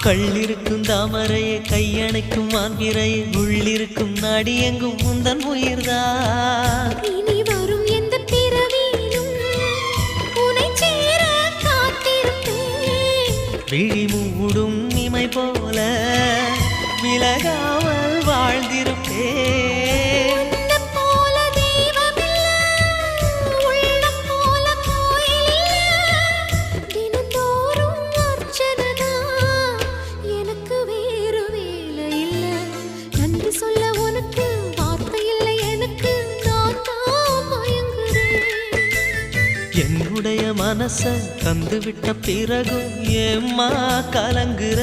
கள்ளிருக்கும் தாமரையை கையணைக்கும் மான்பிரையை உள்ளிருக்கும் நாடி எங்கும் முந்தன் உயிர்தான் இனி வரும் எந்த பிறவியிலும் உனை சேர காத்திருப்பேன் விழி மூடும் இமை போல விலகாமல் வாழ்ந்திருப்பேன் என்னுடைய மனச தந்து விட்ட பிறகும் ஏம்மா கலங்குற